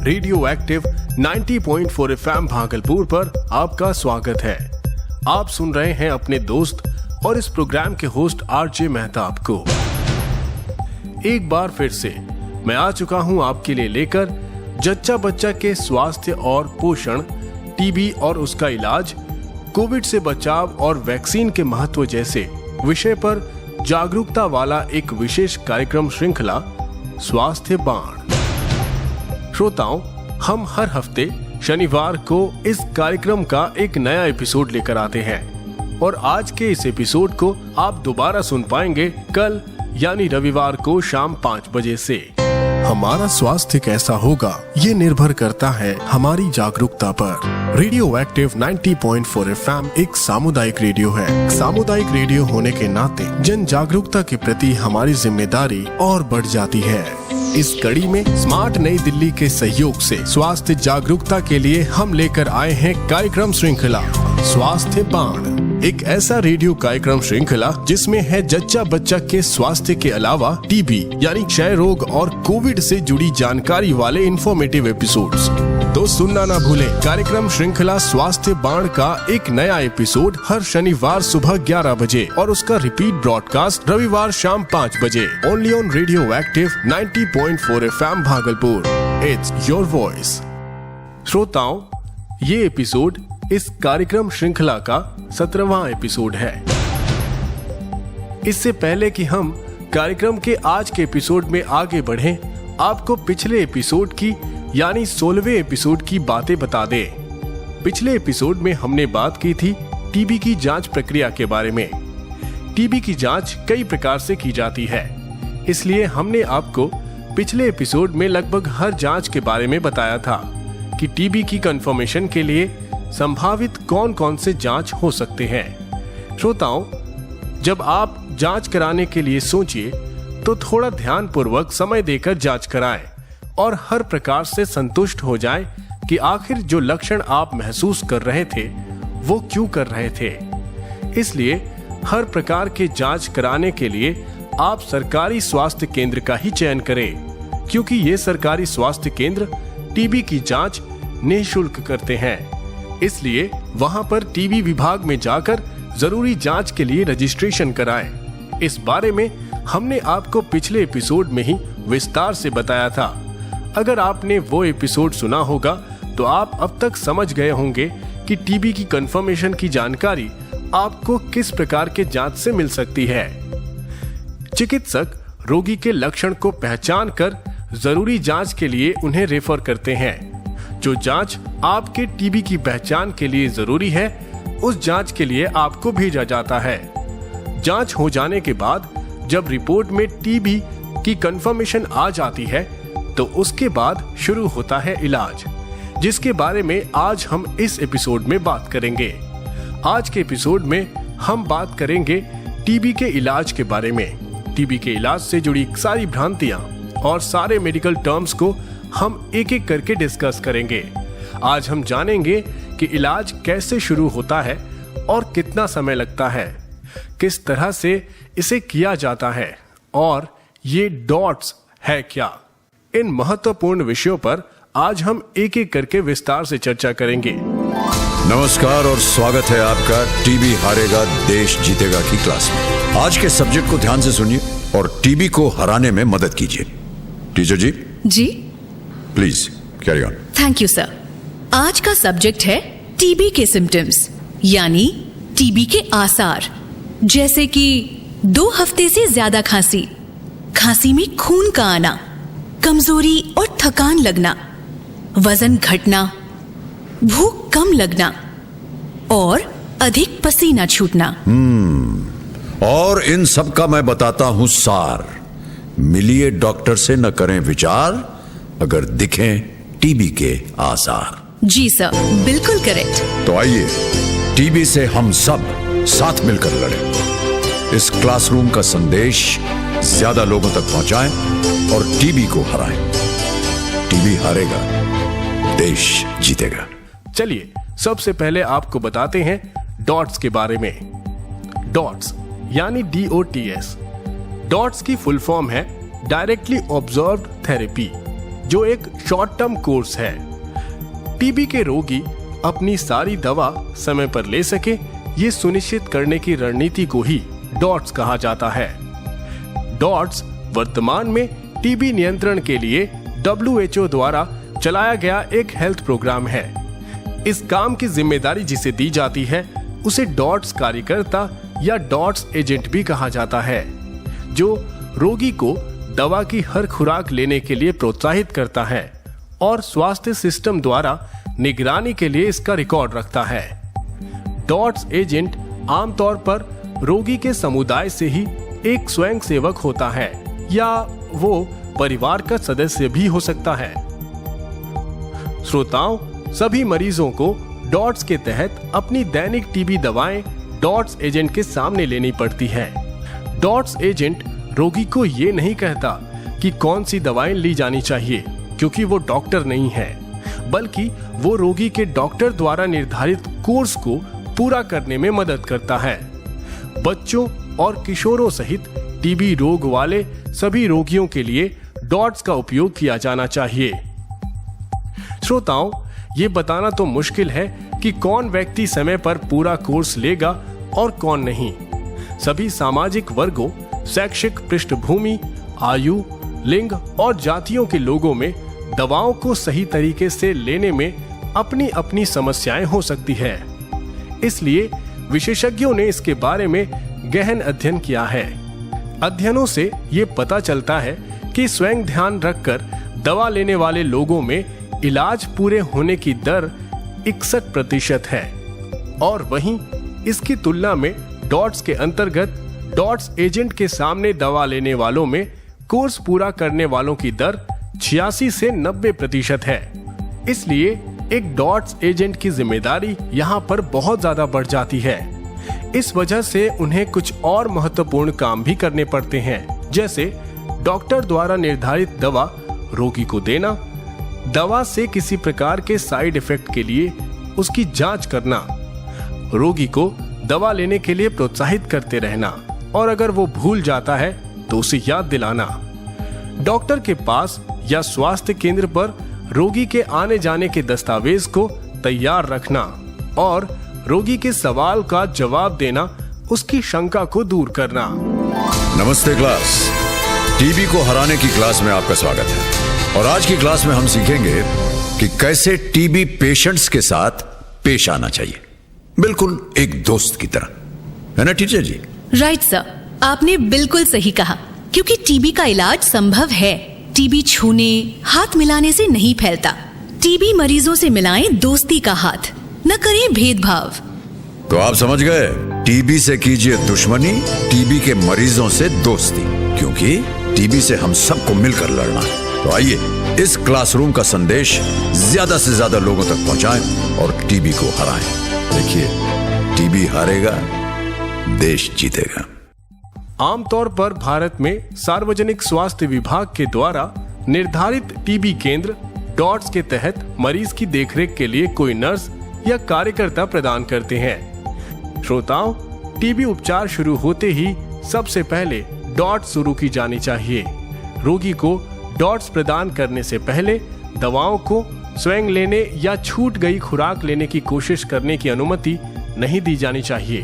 Radio active 90.4 FM Bhagalpur पर आपका स्वागत है। आप सुन रहे हैं अपने दोस्त और इस प्रोग्राम के होस्ट आरजे मेहताब को। एक बार फिर से मैं आ चुका हूं आपके लिए लेकर जच्चा बच्चा के स्वास्थ्य और पोषण, टीबी और उसका इलाज, कोविड से बचाव और वैक्सीन के महत्व जैसे विषय पर जागरूकता वाला एक विशेष कार्यक्रम श्रृंखला स्वास्थ्य बाण। श्रोताओं, हम हर हफ्ते शनिवार को इस कार्यक्रम का एक नया एपिसोड लेकर आते हैं और आज के इस एपिसोड को आप दोबारा सुन पाएंगे कल यानी रविवार को शाम 5 बजे से। हमारा स्वास्थ्य कैसा होगा ये निर्भर करता है हमारी जागरूकता पर। रेडियो एक्टिव 90.4 FM एक सामुदायिक रेडियो है। सामुदायिक रेडियो होने के नाते जन जागरूकता के प्रति हमारी जिम्मेदारी और बढ़ जाती है। इस कड़ी में स्मार्ट नई दिल्ली के सहयोग से स्वास्थ्य जागरूकता के लिए हम लेकर आए हैं कार्यक्रम श्रृंखला स्वास्थ्य बाण। एक ऐसा रेडियो कार्यक्रम श्रृंखला जिसमें है जच्चा बच्चा के स्वास्थ्य के अलावा टीबी यानी क्षय रोग और कोविड से जुड़ी जानकारी वाले इंफॉर्मेटिव एपिसोड्स। तो सुनना ना भूलें कार्यक्रम श्रृंखला स्वास्थ्य बाण का एक नया एपिसोड हर शनिवार सुबह 11 बजे और उसका रिपीट ब्रॉडकास्ट रविवार शाम 5 बजे only on radio active 90.4 FM Bhagalpur. It's your voice. श्रोताओं, ये एपिसोड इस कार्यक्रम श्रृंखला का 17वां एपिसोड है। इससे पहले कि हम कार्यक्रम के आज के एपिसोड में आगे बढ़ें, आपको पिछले एपिसोड की यानी 16वें एपिसोड की बातें बता दें। पिछले एपिसोड में हमने बात की थी टीबी की जांच प्रक्रिया के बारे में। टीबी की जांच कई प्रकार से की जाती है, इसलिए हमने आपको पिछले एपिसोड में लगभग हर जांच के बारे में बताया था कि टीबी की कंफर्मेशन के लिए संभावित कौन कौन से जांच हो सकते हैं। श्रोताओं, जब आप जांच कराने के लिए सोचिए तो थोड़ा ध्यान पूर्वक समय देकर जांच कराएं और हर प्रकार से संतुष्ट हो जाएं कि आखिर जो लक्षण आप महसूस कर रहे थे वो क्यों कर रहे थे। इसलिए हर प्रकार के जांच कराने के लिए आप सरकारी स्वास्थ्य केंद्र का ही चयन करें, क्योंकि ये सरकारी स्वास्थ्य केंद्र टीबी की जांच निःशुल्क करते हैं। इसलिए वहां पर टीबी विभाग में जाकर जरूरी जांच के लिए रजिस्ट्रेशन कराएं। इस बारे में हमने आपको पिछले एपिसोड में ही विस्तार से बताया था। अगर आपने वो एपिसोड सुना होगा तो आप अब तक समझ गए होंगे कि टीबी की कंफर्मेशन की जानकारी आपको किस प्रकार के जांच से मिल सकती है। चिकित्सक रोगी के लक्षण को पहचान कर जरूरी जांच के लिए उन्हें रेफर करते हैं। जो जांच आपके टीबी की पहचान के लिए जरूरी है, उस जांच के लिए आपको भेजा जाता है। जांच हो जाने के बाद जब रिपोर्ट में टीबी की कंफर्मेशन आ जाती है तो उसके बाद शुरू होता है इलाज, जिसके बारे में आज हम इस एपिसोड में बात करेंगे। आज के एपिसोड में हम बात करेंगे टीबी के इलाज के बारे में। टीबी के इलाज से जुड़ी सारी भ्रांतियां और सारे मेडिकल टर्म्स को हम एक एक करके डिस्कस करेंगे। आज हम जानेंगे कि इलाज कैसे शुरू होता है और कितना समय लगता है, किस तरह से इसे किया जाता है और ये डॉट्स है क्या। इन महत्वपूर्ण विषयों पर आज हम एक एक करके विस्तार से चर्चा करेंगे। नमस्कार और स्वागत है आपका टीबी हारेगा देश जीतेगा की क्लास में। आज के सब्जेक्ट को ध्यान से सुनिए और टीबी को हराने में मदद कीजिए। Teacher ji please carry on. Thank you sir. आज का सब्जेक्ट है टीबी के सिम्टम्स यानी टीबी के आसार, जैसे कि 2 हफ्ते से ज्यादा खांसी, खांसी में खून का आना, कमजोरी और थकान लगना, वजन घटना, भूख कम लगना और अधिक पसीना छूटना। और इन सब का मैं बताता हूं सार। मिलिए डॉक्टर से, न करें विचार अगर दिखें टीबी के आसार। जी सर, बिल्कुल करेक्ट। तो आइए टीबी से हम सब साथ मिलकर लड़ें। इस क्लासरूम का संदेश ज्यादा लोगों तक पहुंचाएं और टीबी को हराएं। टीबी हारेगा, देश जीतेगा। चलिए सबसे पहले आपको बताते हैं डॉट्स के बारे में। डॉट्स यानी DOTS। डॉट्स की फुल फॉर्म है डायरेक्टली ऑब्जर्व्ड थेरेपी। जो एक शॉर्ट टर्म कोर्स है। टीबी के रोगी अपनी सारी दवा समय पर ले सके, ये सुनिश्चित करने की रणनीति को ही डॉट्स कहा जाता है। डॉट्स वर्तमान में टीबी नियंत्रण के लिए WHO द्वारा चलाया गया एक हेल्थ प्रोग्राम है। इस काम की जिम्मेदारी जिसे दी जाती है उसे डॉट्स कार्यकर्ता या डॉट्स एजेंट भी कहा जाता है, जो रोगी को दवा की हर खुराक लेने के लिए प्रोत्साहित करता है और स्वास्थ्य सिस्टम द्वारा निगरानी के लिए इसका रिकॉर्ड रखता है। डॉट्स एजेंट आमतौर पर रोगी के समुदाय से ही एक स्वयंसेवक होता है या वो परिवार का सदस्य भी हो सकता है। श्रोताओं, सभी मरीजों को डॉट्स के तहत अपनी दैनिक टीबी दवाएं डॉट्स एजेंट के सामने लेनी पड़ती है। डॉट्स एजेंट रोगी को ये नहीं कहता कि कौन सी दवाएं ली जानी चाहिए, क्योंकि वो डॉक्टर नहीं है, बल्कि वो रोगी के डॉक्टर द्वारा निर्धारित कोर्स को पूरा करने में मदद करता है। बच्चों और किशोरों सहित टीबी रोग वाले सभी रोगियों के लिए डॉट्स का उपयोग किया जाना चाहिए। श्रोताओं, ये बताना तो मुश्किल है कि कौन व्यक्ति समय पर पूरा कोर्स लेगा और कौन नहीं। सभी सामाजिक वर्गों, शैक्षिक पृष्ठभूमि, आयु, लिंग और जातियों के लोगों में दवाओं को सही तरीके से लेने में अपनी अपनी समस्याएं हो सकती है। इसलिए विशेषज्ञों ने इसके बारे में गहन अध्ययन किया है। अध्ययनों से ये पता चलता है कि स्वयं ध्यान रखकर दवा लेने वाले लोगों में इलाज पूरे होने की दर 61% है और वहीं इसकी तुलना में डॉट्स के अंतर्गत डॉट्स एजेंट के सामने दवा लेने वालों में कोर्स पूरा करने वालों की दर 86 से 90% है। इसलिए एक डॉट्स एजेंट की जिम्मेदारी यहाँ पर बहुत ज्यादा बढ़ जाती है। इस वजह से उन्हें कुछ और महत्वपूर्ण काम भी करने पड़ते हैं, जैसे डॉक्टर द्वारा निर्धारित दवा रोगी को देना, दवा से किसी प्रकार के साइड इफेक्ट के लिए उसकी जांच करना, रोगी को दवा लेने के लिए प्रोत्साहित करते रहना और अगर वो भूल जाता है तो उसे याद दिलाना, डॉक्टर के पास या स्वास्थ्य केंद्र पर रोगी के आने जाने के दस्तावेज को तैयार रखना और रोगी के सवाल का जवाब देना, उसकी शंका को दूर करना। नमस्ते क्लास, टीबी को हराने की क्लास में आपका स्वागत है। और आज की क्लास में हम सीखेंगे कि कैसे टीबी पेशेंट्स के साथ पेश आना चाहिए, बिल्कुल एक दोस्त की तरह, है ना टीचर जी? राइट सर, आपने बिल्कुल सही कहा, क्योंकि टीबी का इलाज संभव है। टीबी छूने, हाथ मिलाने से नहीं फैलता। टीबी मरीजों से मिलाएं दोस्ती का हाथ, न करें भेदभाव। तो आप समझ गए, टीबी से कीजिए दुश्मनी, टीबी के मरीजों से दोस्ती, क्योंकि टीबी से हम सबको मिलकर लड़ना है। तो आइए इस क्लासरूम का संदेश ज्यादा से ज्यादा लोगों तक पहुंचाएं और टीबी को हराएं। देखिए, टीबी हारेगा, देश जीतेगा। आमतौर पर भारत में सार्वजनिक स्वास्थ्य विभाग के द्वारा निर्धारित टीबी केंद्र डॉट्स के तहत मरीज की देखरेख के लिए कोई नर्स या कार्यकर्ता प्रदान करते हैं। श्रोताओं, टीबी उपचार शुरू होते ही सबसे पहले डॉट्स शुरू की जानी चाहिए। रोगी को डॉट्स प्रदान करने से पहले दवाओं को स्वयं लेने या छूट गई खुराक लेने की कोशिश करने की अनुमति नहीं दी जानी चाहिए।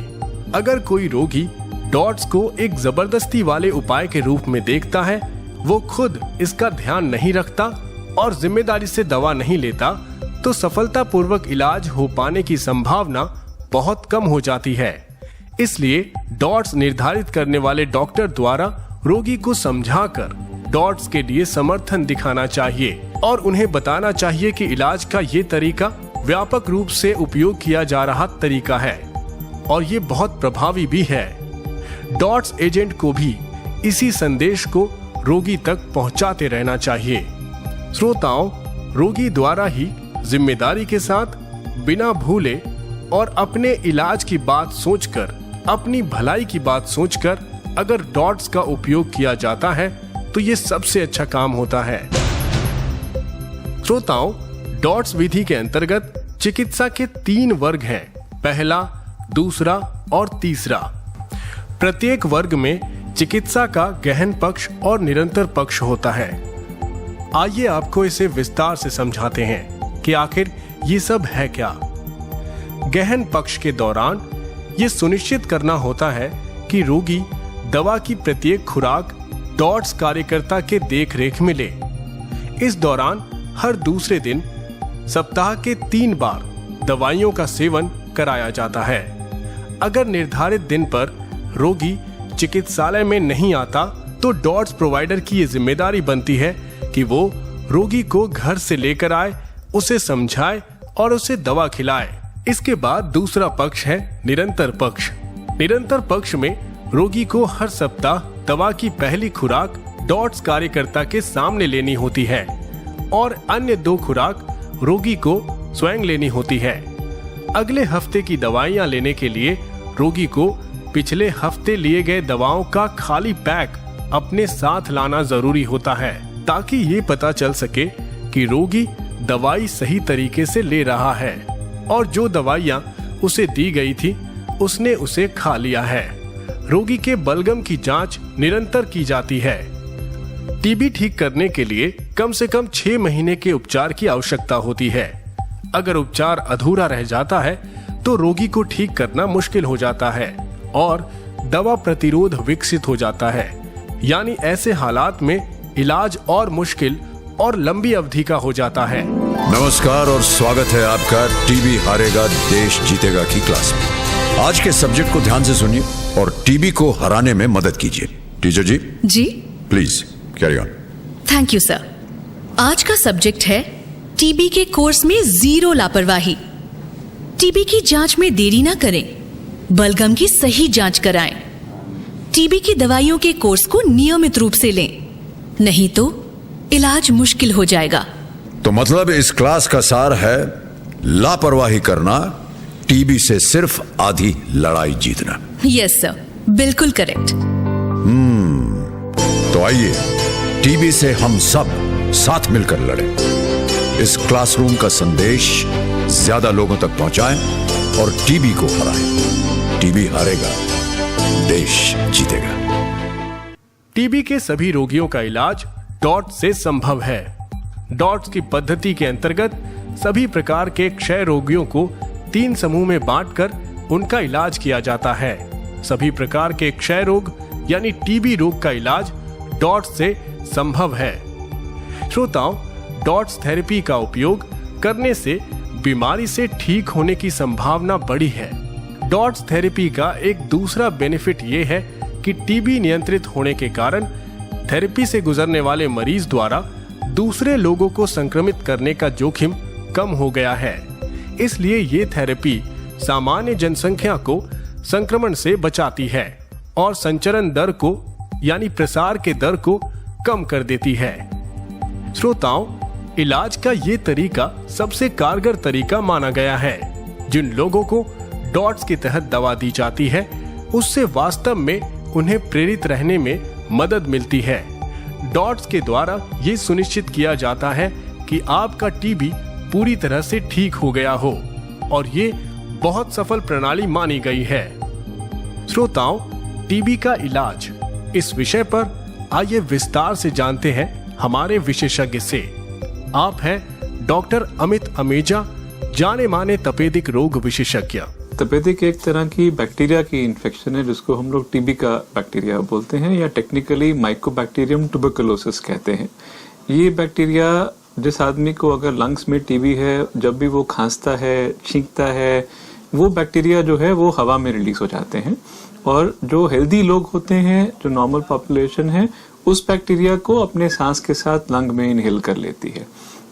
अगर कोई रोगी डॉट्स को एक जबरदस्ती वाले उपाय के रूप में देखता है, वो खुद इसका ध्यान नहीं रखता और जिम्मेदारी से दवा नहीं लेता, तो सफलतापूर्वक इलाज हो पाने की संभावना बहुत कम हो जाती है। इसलिए डॉट्स निर्धारित करने वाले डॉक्टर द्वारा रोगी को समझाकर डॉट्स के लिए समर्थन दिखाना चाहिए और उन्हें बताना चाहिए कि इलाज का ये तरीका व्यापक रूप से उपयोग किया जा रहा तरीका है और ये बहुत प्रभावी भी है। डॉट्स एजेंट को भी इसी संदेश को रोगी तक पहुंचाते रहना चाहिए। श्रोताओं, रोगी द्वारा ही जिम्मेदारी के साथ, बिना भूले और अपने इलाज की बात सोचकर, अपनी भलाई की बात सोचकर अगर डॉट्स का उपयोग किया जाता है तो ये सबसे अच्छा काम होता है। श्रोताओं, डॉट्स विधि के अंतर्गत चिकित्सा के 3 वर्ग हैं, पहला, दूसरा और तीसरा। प्रत्येक वर्ग में चिकित्सा का गहन पक्ष और निरंतर पक्ष होता है। आइए आपको इसे विस्तार से समझाते हैं कि आखिर ये सब है क्या। गहन पक्ष के दौरान ये सुनिश्चित करना होता है कि रोगी दवा की प्रत्येक खुराक डॉट्स कार्यकर्ता के देखरेख में ले। इस दौरान हर दूसरे दिन सप्ताह के 3 बार दवाइयों का सेवन कराया जाता है। अगर निर्धारित दिन पर रोगी चिकित्सालय में नहीं आता तो डॉट्स प्रोवाइडर की ये जिम्मेदारी बनती है कि वो रोगी को घर से लेकर आए, उसे समझाए और उसे दवा खिलाए। इसके बाद दूसरा पक्ष है निरंतर पक्ष। निरंतर पक्ष में रोगी को हर सप्ताह दवा की पहली खुराक डॉट्स कार्यकर्ता के सामने लेनी होती है और अन्य 2 खुराक रोगी को स्वयं लेनी होती है। अगले हफ्ते की दवाइयां लेने के लिए रोगी को पिछले हफ्ते लिए गए दवाओं का खाली पैक अपने साथ लाना जरूरी होता है, ताकि ये पता चल सके कि रोगी दवाई सही तरीके से ले रहा है और जो दवाइयां उसे दी गई थी उसने उसे खा लिया है। रोगी के बलगम की जांच निरंतर की जाती है। टीबी ठीक करने के लिए कम से कम 6 महीने के उपचार की आवश्यकता होती है। अगर उपचार अधूरा रह जाता है तो रोगी को ठीक करना मुश्किल हो जाता है और दवा प्रतिरोध विकसित हो जाता है। यानी ऐसे हालात में इलाज और मुश्किल और लंबी अवधि का हो जाता है। नमस्कार और स्वागत है आपका टीबी हारेगा देश जीतेगा की क्लास में। आज के सब्जेक्ट को ध्यान से सुनिए और टीबी को हराने में मदद कीजिए। Teacher ji ji please carry on. Thank you sir. आज का सब्जेक्ट है टीबी के कोर्स में 0 लापरवाही। टीबी की जांच में देरी ना करें, बलगम की सही जांच कराएं। टीबी की दवाइयों के कोर्स को नियमित रूप से लें, नहीं तो इलाज मुश्किल हो जाएगा। तो मतलब इस क्लास का सार है लापरवाही करना, टीबी से सिर्फ आधी लड़ाई जीतना। यस सर, बिल्कुल करेक्ट। तो आइए टीबी से हम सब साथ मिलकर लड़ें। इस क्लासरूम का संदेश ज्यादा लोगों तक पहुंचाएं और टीबी को हराएं। टीबी हारेगा, देश जीतेगा। टीबी के सभी रोगियों का इलाज डॉट्स से संभव है। डॉट्स की पद्धति के अंतर्गत सभी प्रकार के क्षय रोगियों को 3 समूह में बांटकर उनका इलाज किया जाता है। सभी प्रकार के क्षय रोग यानी टीबी रोग का इलाज डॉट्स से संभव है। श्रोताओं, डॉट्स थेरेपी का उपयोग करने से बीमारी से ठीक होने की संभावना बढ़ी है। डॉट्स थेरेपी का एक दूसरा बेनिफिट ये है कि टीबी नियंत्रित होने के कारण थेरेपी से गुजरने वाले मरीज द्वारा दूसरे लोगों को संक्रमित करने का जोखिम कम हो गया है। इसलिए ये थेरेपी सामान्य जनसंख्या को संक्रमण से बचाती है और संचरण दर को यानी प्रसार के दर को कम कर देती है। श्रोताओं, इलाज का ये तरीका सबसे कारगर तरीका माना गया है। जिन लोगों को डॉट्स के तहत दवा दी जाती है उससे वास्तव में उन्हें प्रेरित रहने में मदद मिलती है। डॉट्स के द्वारा ये सुनिश्चित किया जाता है कि आपका टीबी पूरी तरह से ठीक हो गया हो और ये बहुत सफल प्रणाली मानी गई है। श्रोताओं, टीबी का इलाज इस विषय पर आइए विस्तार से जानते हैं हमारे विशेषज्ञ से। आप हैं डॉक्टर अमित अमेजा, जाने माने तपेदिक रोग विशेषज्ञ। तपेदिक एक तरह की बैक्टीरिया की इन्फेक्शन है जिसको हम लोग टीबी का बैक्टीरिया बोलते हैं या टेक्निकली माइकोबैक्टीरियम ट्यूबरकुलोसिस कहते हैं। ये बैक्टीरिया जिस आदमी को अगर लंग्स में टीबी है, जब भी वो खांसता है, छींकता है, वो बैक्टीरिया जो है वो हवा में रिलीज हो जाते हैं और जो हेल्दी लोग होते हैं, जो नॉर्मल पॉपुलेशन है, उस बैक्टीरिया को अपने सांस के साथ लंग में इनहेल कर लेती है।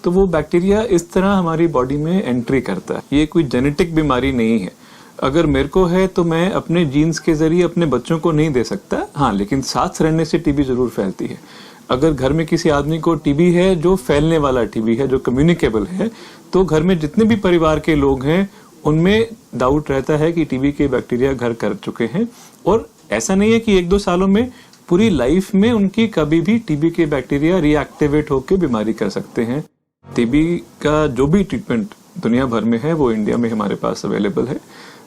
तो वो बैक्टीरिया इस तरह हमारी बॉडी में एंट्री करता है। ये कोई जेनेटिक बीमारी नहीं है। अगर मेरे को है तो मैं अपने जीन्स के जरिए अपने बच्चों को नहीं दे सकता, हाँ, लेकिन साथ रहने से टीबी जरूर फैलती है। अगर घर में किसी आदमी को टीबी है जो फैलने वाला टीबी है, जो कम्युनिकेबल है, तो घर में जितने भी परिवार के लोग हैं उनमें डाउट रहता है कि टीबी के बैक्टीरिया घर कर चुके हैं। और ऐसा नहीं है कि 1-2 सालों में, पूरी लाइफ में उनकी कभी भी टीबी के बैक्टीरिया रिएक्टिवेट होकर बीमारी कर सकते हैं। टीबी का जो भी ट्रीटमेंट दुनिया भर में है वो इंडिया में हमारे पास अवेलेबल है।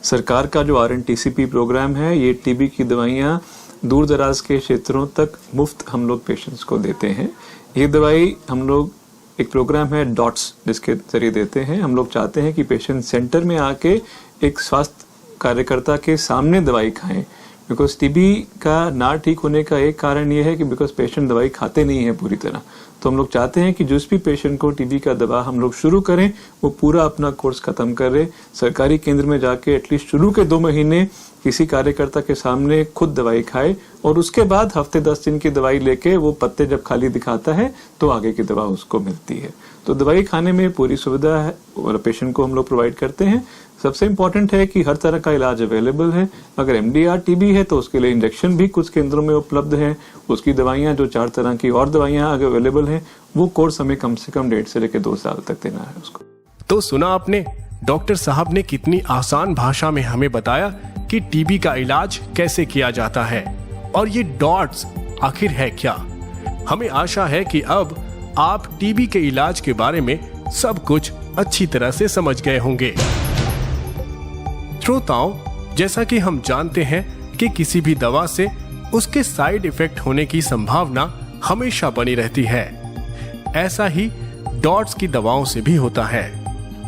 सरकार का जो RNTCP प्रोग्राम है, ये टीबी की दवाइयाँ दूर दराज के क्षेत्रों तक मुफ्त हम लोग पेशेंट्स को देते हैं। ये दवाई हम लोग एक प्रोग्राम है डॉट्स जिसके जरिए देते हैं। हम लोग चाहते हैं कि पेशेंट सेंटर में आके एक स्वास्थ्य कार्यकर्ता के सामने दवाई खाएं, बिकॉज टीबी का ना ठीक होने का एक कारण ये है कि बिकॉज पेशेंट दवाई खाते नहीं है पूरी तरह। तो हम लोग चाहते हैं कि जिस भी पेशेंट को टीबी का दवा हम लोग शुरू करें वो पूरा अपना कोर्स खत्म करे, सरकारी केंद्र में जाके एटलीस्ट शुरू के 2 महीने किसी कार्यकर्ता के सामने खुद दवाई खाए और उसके बाद हफ्ते 10 दिन की दवाई लेके वो पत्ते जब खाली दिखाता है तो आगे की दवा उसको मिलती है। तो दवाई खाने में पूरी सुविधा है और पेशेंट को हम लोग प्रोवाइड करते हैं। सबसे इम्पोर्टेंट है कि हर तरह का इलाज अवेलेबल है। अगर MDR टीबी है तो उसके लिए इंजेक्शन भी कुछ केंद्रों में उपलब्ध है। उसकी दवाइयां जो 4 तरह की और दवाइयां अगर अवेलेबल है वो कोर्स हमें कम से कम 1.5 से लेकर 2 साल तक देना है उसको। तो सुना आपने, डॉक्टर साहब ने कितनी आसान भाषा में हमें बताया कि टीबी का इलाज कैसे किया जाता है और ये डॉट्स आखिर है क्या। हमें आशा है कि अब आप टीबी के इलाज के बारे में सब कुछ अच्छी तरह से समझ गए होंगे। श्रोताओं, जैसा कि हम जानते हैं कि किसी भी दवा से उसके साइड इफेक्ट होने की संभावना हमेशा बनी रहती है, ऐसा ही डॉट्स की दवाओं से भी होता है।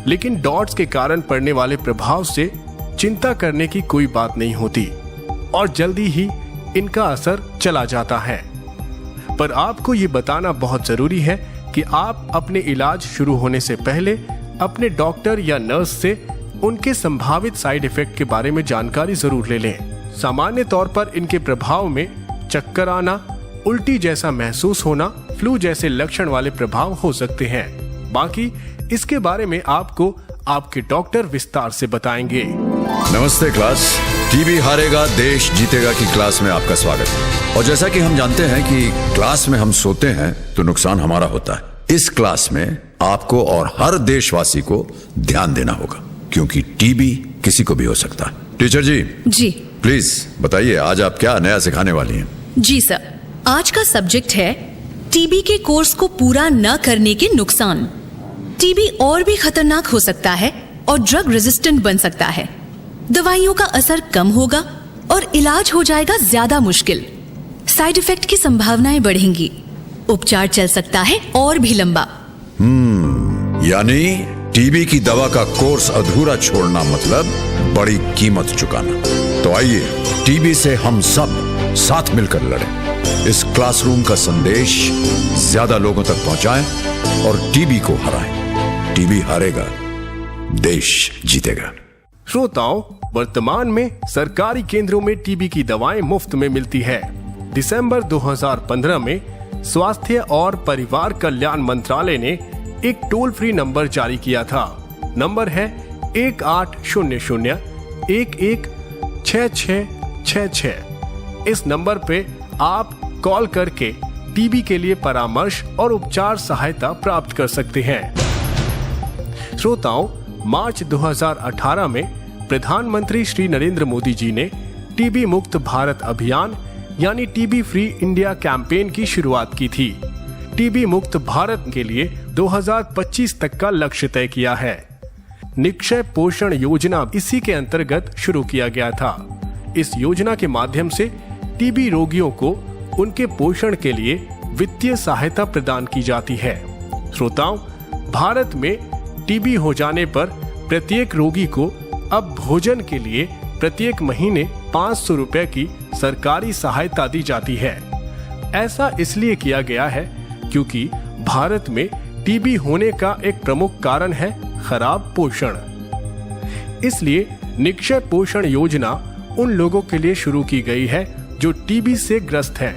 लेकिन डॉट्स के कारण पड़ने वाले प्रभाव से चिंता करने की कोई बात नहीं होती और जल्दी ही इनका असर चला जाता है। पर आपको ये बताना बहुत जरूरी है कि आप अपने इलाज शुरू होने से पहले अपने डॉक्टर या नर्स से उनके संभावित साइड इफेक्ट के बारे में जानकारी जरूर ले लें। सामान्य तौर पर इनके प्रभाव में चक्कर आना, उल्टी जैसा महसूस होना, फ्लू जैसे लक्षण वाले प्रभाव हो सकते हैं। बाकी इसके बारे में आपको आपके डॉक्टर विस्तार से बताएंगे। नमस्ते क्लास, टीबी हारेगा देश जीतेगा की क्लास में आपका स्वागत है। और जैसा कि हम जानते हैं कि क्लास में हम सोते हैं तो नुकसान हमारा होता है। इस क्लास में आपको और हर देशवासी को ध्यान देना होगा क्योंकि टीबी किसी को भी हो सकता है। टीचर जी प्लीज बताइए आज आप क्या नया सिखाने वाली हैं? जी सर, आज का सब्जेक्ट है टीबी के कोर्स को पूरा न करने के नुकसान। टीबी और भी खतरनाक हो सकता है और ड्रग रेजिस्टेंट बन सकता है। दवाइयों का असर कम होगा और इलाज हो जाएगा ज्यादा मुश्किल। साइड इफेक्ट की संभावनाएं बढ़ेंगी। उपचार चल सकता है और भी लंबा। यानी टीबी की दवा का कोर्स अधूरा छोड़ना मतलब बड़ी कीमत चुकाना। तो आइए टीबी से हम सब साथ मिलकर लड़ें। इस क्लासरूम का संदेश ज्यादा लोगों तक पहुंचाएं और टीबी को हराएं। टीबी हारेगा, देश जीतेगा। श्रोताओं, वर्तमान में सरकारी केंद्रों में टीबी की दवाएं मुफ्त में मिलती है। दिसंबर 2015 में स्वास्थ्य और परिवार कल्याण मंत्रालय ने एक टोल फ्री नंबर जारी किया था। नंबर है 1800-116666। इस नंबर पे आप कॉल करके टीबी के लिए परामर्श और उपचार सहायता प्राप्त कर सकते हैं। श्रोताओं, मार्च 2018 में प्रधानमंत्री श्री नरेंद्र मोदी जी ने टीबी मुक्त भारत अभियान यानी टीबी फ्री इंडिया कैंपेन की शुरुआत की थी। टीबी मुक्त भारत के लिए 2025 तक का लक्ष्य तय किया है। निक्षय पोषण योजना इसी के अंतर्गत शुरू किया गया था। इस योजना के माध्यम से टीबी रोगियों को उनके पोषण के लिए वित्तीय सहायता प्रदान की जाती है। श्रोताओं, भारत में टीबी हो जाने पर प्रत्येक रोगी को अब भोजन के लिए प्रत्येक महीने 500 रुपए की सरकारी सहायता दी जाती है। ऐसा इसलिए किया गया है क्योंकि भारत में टीबी होने का एक प्रमुख कारण है खराब पोषण। इसलिए निक्षय पोषण योजना उन लोगों के लिए शुरू की गई है जो टीबी से ग्रस्त हैं।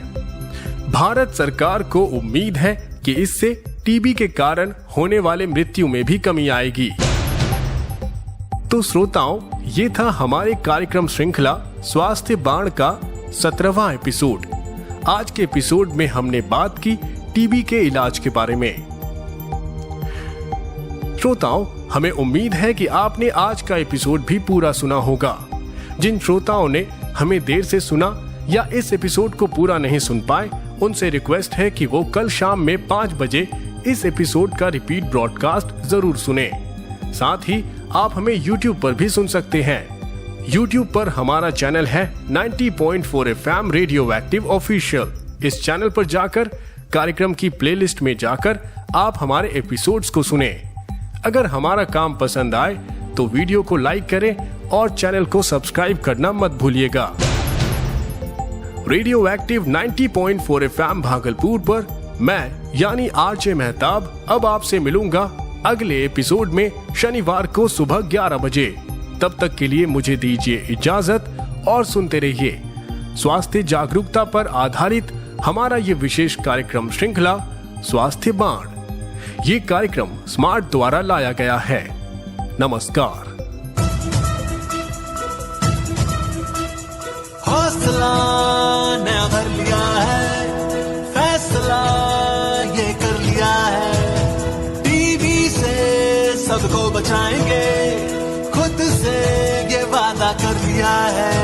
भारत सरकार को उम्मीद है कि इससे टीबी के कारण होने वाले मृत्यु में भी कमी आएगी। तो श्रोताओं, ये था हमारे कार्यक्रम श्रृंखला स्वास्थ्य बाण का 17वां एपिसोड। आज के एपिसोड में हमने बात की टीबी के इलाज के बारे में। श्रोताओं, हमें उम्मीद है कि आपने आज का एपिसोड भी पूरा सुना होगा। जिन श्रोताओं ने हमें देर से सुना या इस एपिसोड को पूरा नहीं सुन पाए, उनसे रिक्वेस्ट है कि वो कल शाम में 5 बजे इस एपिसोड का रिपीट ब्रॉडकास्ट जरूर सुने। साथ ही आप हमें YouTube पर भी सुन सकते हैं। YouTube पर हमारा चैनल है 90.4 FM रेडियो एक्टिव ऑफिशियल। इस चैनल पर जाकर कार्यक्रम की प्लेलिस्ट में जाकर आप हमारे एपिसोड्स को सुने। अगर हमारा काम पसंद आए तो वीडियो को लाइक करें और चैनल को सब्सक्राइब करना मत भूलिएगा। रेडियो एक्टिव 90.4 FM भागलपुर पर मैं यानी आरजे मेहताब अब आपसे मिलूंगा अगले एपिसोड में शनिवार को सुबह 11 बजे। तब तक के लिए मुझे दीजिए इजाजत और सुनते रहिए स्वास्थ्य जागरूकता पर आधारित हमारा ये विशेष कार्यक्रम श्रृंखला स्वास्थ्य बाण। ये कार्यक्रम स्मार्ट द्वारा लाया गया है। नमस्कार। हौसला नया भर लिया है, फैसला ये कर लिया है, टीबी से सबको बचाएंगे, खुद से ये वादा कर लिया है।